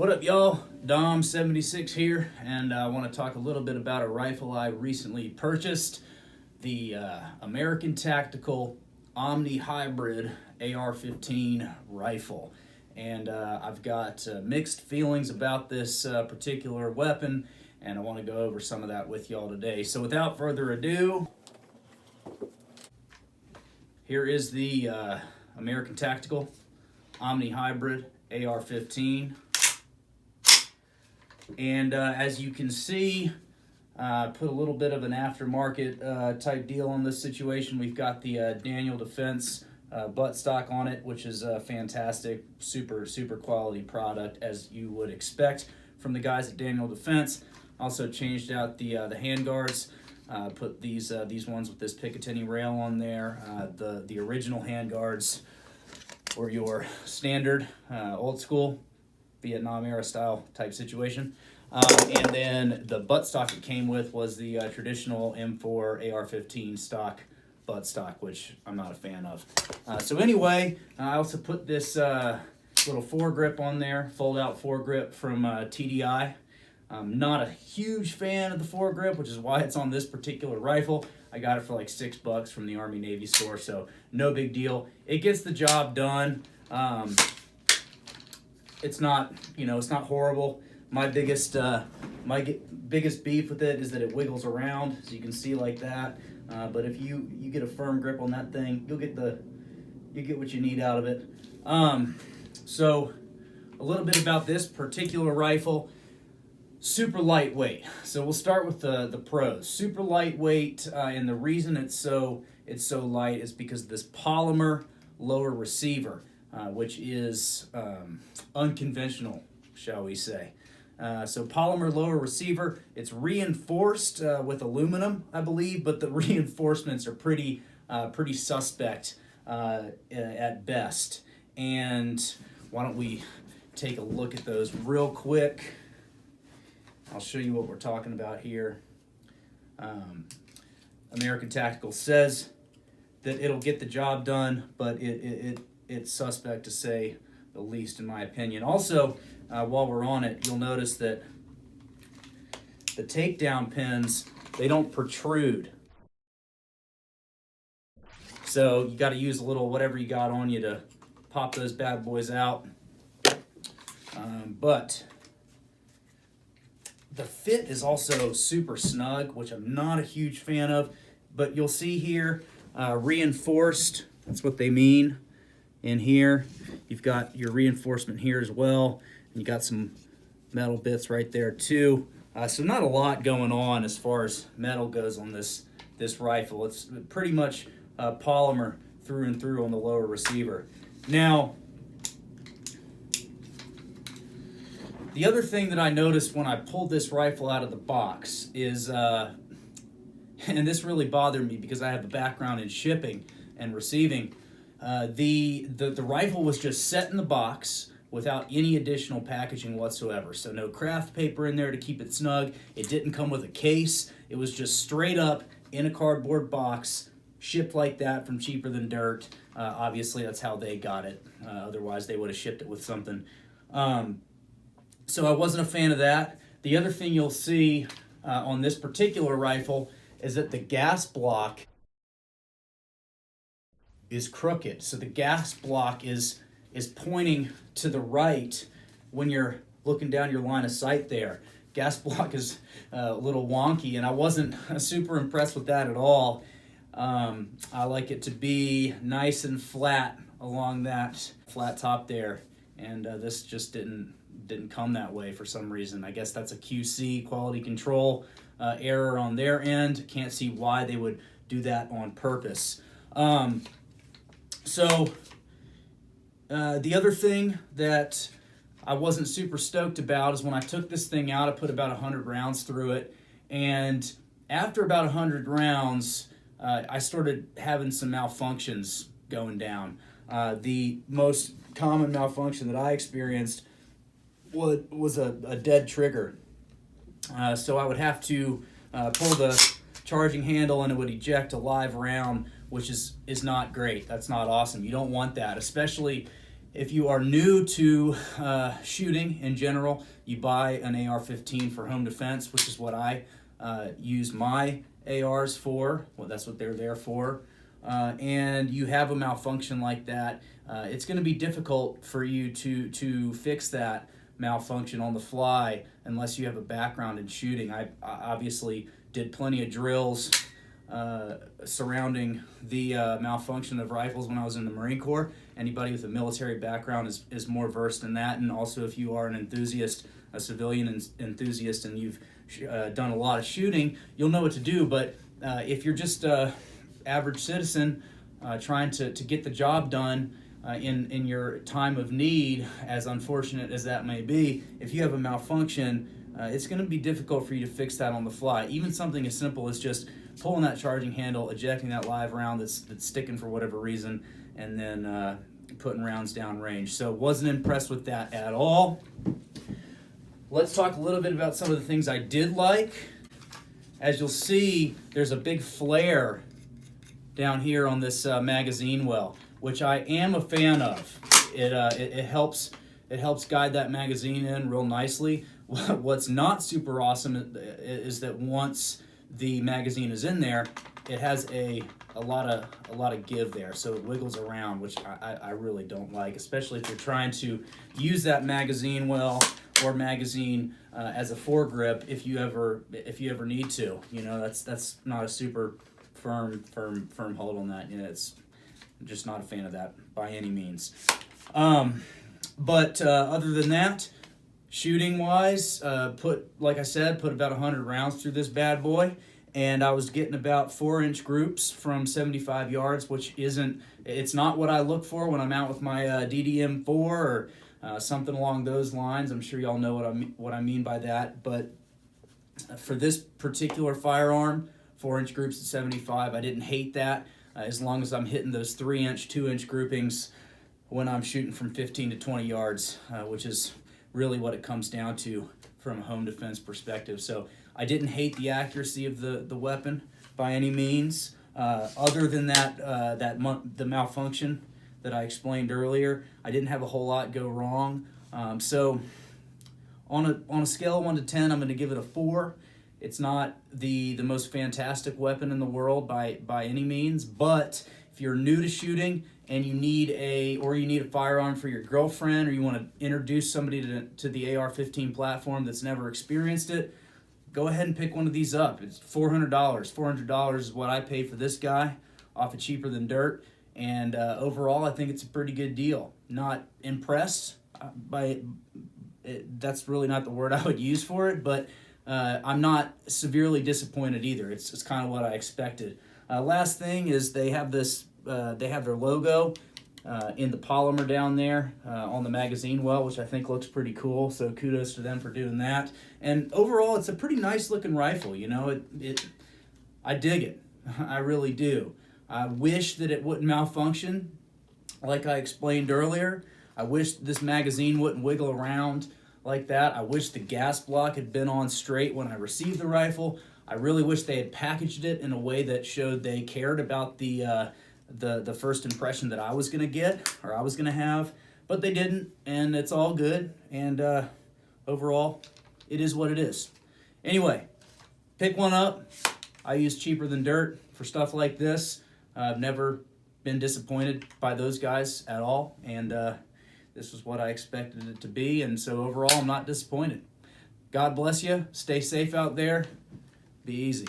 What up, y'all? Dom76 here, and I want to talk a little bit about a rifle I recently purchased, the American Tactical Omni Hybrid AR-15 rifle. And I've got mixed feelings about this particular weapon, and I want to go over some of that with y'all today. So without further ado, here is the American Tactical Omni Hybrid AR-15. And as you can see, put a little bit of an aftermarket type deal on this situation. We've got the Daniel Defense buttstock on it, which is a fantastic, super quality product, as you would expect from the guys at Daniel Defense. Also changed out the handguards. Put these ones with this Picatinny rail on there. The original handguards were your standard, old school Vietnam era style type situation. And then the buttstock it came with was the traditional M4 AR-15 stock buttstock, which I'm not a fan of. So anyway, I also put this little foregrip on there, fold out foregrip from TDI. I'm not a huge fan of the foregrip, which is why it's on this particular rifle. I got it for like $6 from the Army Navy store, so no big deal. It gets the job done. It's not, it's not horrible. My biggest beef with it is that it wiggles around, so you can see like that. But if you get a firm grip on that thing, you get what you need out of it. So a little bit about this particular rifle. Super lightweight. So we'll start with the pros. Super lightweight, and the reason it's so light is because of this polymer lower receiver. Which is unconventional, shall we say. So polymer lower receiver, it's reinforced with aluminum, I believe, but the reinforcements are pretty suspect at best. And why don't we take a look at those real quick. I'll show you what we're talking about here. American Tactical says that it'll get the job done, but it's suspect to say the least, in my opinion. Also, while we're on it, you'll notice that the takedown pins, they don't protrude. So you got to use a little whatever you got on you to pop those bad boys out. But the fit is also super snug, which I'm not a huge fan of. But you'll see here, reinforced, that's what they mean. In here, you've got your reinforcement here as well, and you got some metal bits right there too. So not a lot going on as far as metal goes on this rifle. It's pretty much polymer through and through on the lower receiver. Now, the other thing that I noticed when I pulled this rifle out of the box is, and this really bothered me because I have a background in shipping and receiving. The rifle was just set in the box without any additional packaging whatsoever. So no craft paper in there to keep it snug. It didn't come with a case. It was just straight up in a cardboard box, shipped like that from Cheaper Than Dirt. Obviously, that's how they got it. Otherwise, they would have shipped it with something. So I wasn't a fan of that. The other thing you'll see on this particular rifle is that the gas block is crooked. So the gas block is pointing to the right when you're looking down your line of sight there. Gas block is a little wonky, and I wasn't super impressed with that at all. I like it to be nice and flat along that flat top there, and this just didn't come that way for some reason. I guess that's a QC, quality control error on their end. Can't see why they would do that on purpose. So the other thing that I wasn't super stoked about is when I took this thing out, I put about 100 rounds through it, and after about 100 rounds, I started having some malfunctions going down. The most common malfunction that I experienced was a dead trigger. So I would have to pull the charging handle and it would eject a live round, which is not great. That's not awesome. You don't want that, especially If you are new to shooting in general, you buy an AR-15 for home defense, which is what I use my ARs for. Well, that's what they're there for. And you have a malfunction like that, it's going to be difficult for you to fix that malfunction on the fly unless you have a background in shooting. I obviously did plenty of drills surrounding the malfunction of rifles when I was in the Marine Corps. Anybody with a military background is more versed in that, and also if you are an enthusiast, a civilian enthusiast, and you've done a lot of shooting, you'll know what to do. But if you're just a average citizen trying to get the job done in your time of need, as unfortunate as that may be, if you have a malfunction, it's going to be difficult for you to fix that on the fly. Even something as simple as just pulling that charging handle, ejecting that live round that's sticking for whatever reason, and then putting rounds down range. So wasn't impressed with that at all. Let's talk a little bit about some of the things I did like. As you'll see, there's a big flare down here on this magazine well, which I am a fan of. It helps guide that magazine in real nicely. What's not super awesome is that once the magazine is in there, it has a lot of give there, so it wiggles around, which I really don't like, especially if you're trying to use that magazine well or magazine as a foregrip if you ever need to. You know, that's not a super firm hold on that. You know, it's I'm just not a fan of that by any means. But other than that, shooting wise, like I said, put about 100 rounds through this bad boy, and I was getting about 4-inch groups from 75 yards, which it's not what I look for when I'm out with my DDM4 or something along those lines. I'm sure y'all know what I mean by that, but for this particular firearm, 4-inch groups at 75, I didn't hate that, as long as I'm hitting those 3-inch, 2-inch groupings when I'm shooting from 15 to 20 yards, which is really what it comes down to from a home defense perspective. So I didn't hate the accuracy of the weapon by any means. Other than the malfunction that I explained earlier, I didn't have a whole lot go wrong. So on a scale of 1 to 10, I'm going to give it a 4. It's not the most fantastic weapon in the world by any means, but if you're new to shooting and you need a firearm for your girlfriend, or you want to introduce somebody to the AR-15 platform that's never experienced it, go ahead and pick one of these up. It's $400. $400 is what I paid for this guy off of Cheaper Than Dirt, and overall I think it's a pretty good deal. Not impressed by it, that's really not the word I would use for it, but I'm not severely disappointed either. It's kind of what I expected. Last thing is they have their logo in the polymer down there on the magazine well, which I think looks pretty cool, so kudos to them for doing that. And overall, it's a pretty nice looking rifle. You know, I dig it. I really do. I wish that it wouldn't malfunction like I explained earlier. I wish this magazine wouldn't wiggle around like that. I wish the gas block had been on straight when I received the rifle. I really wish they had packaged it in a way that showed they cared about the first impression that I was going to get, or I was going to have, but they didn't, and it's all good, and overall, it is what it is. Anyway, pick one up. I use Cheaper Than Dirt for stuff like this. I've never been disappointed by those guys at all, and this was what I expected it to be, and so overall, I'm not disappointed. God bless you. Stay safe out there. Be easy.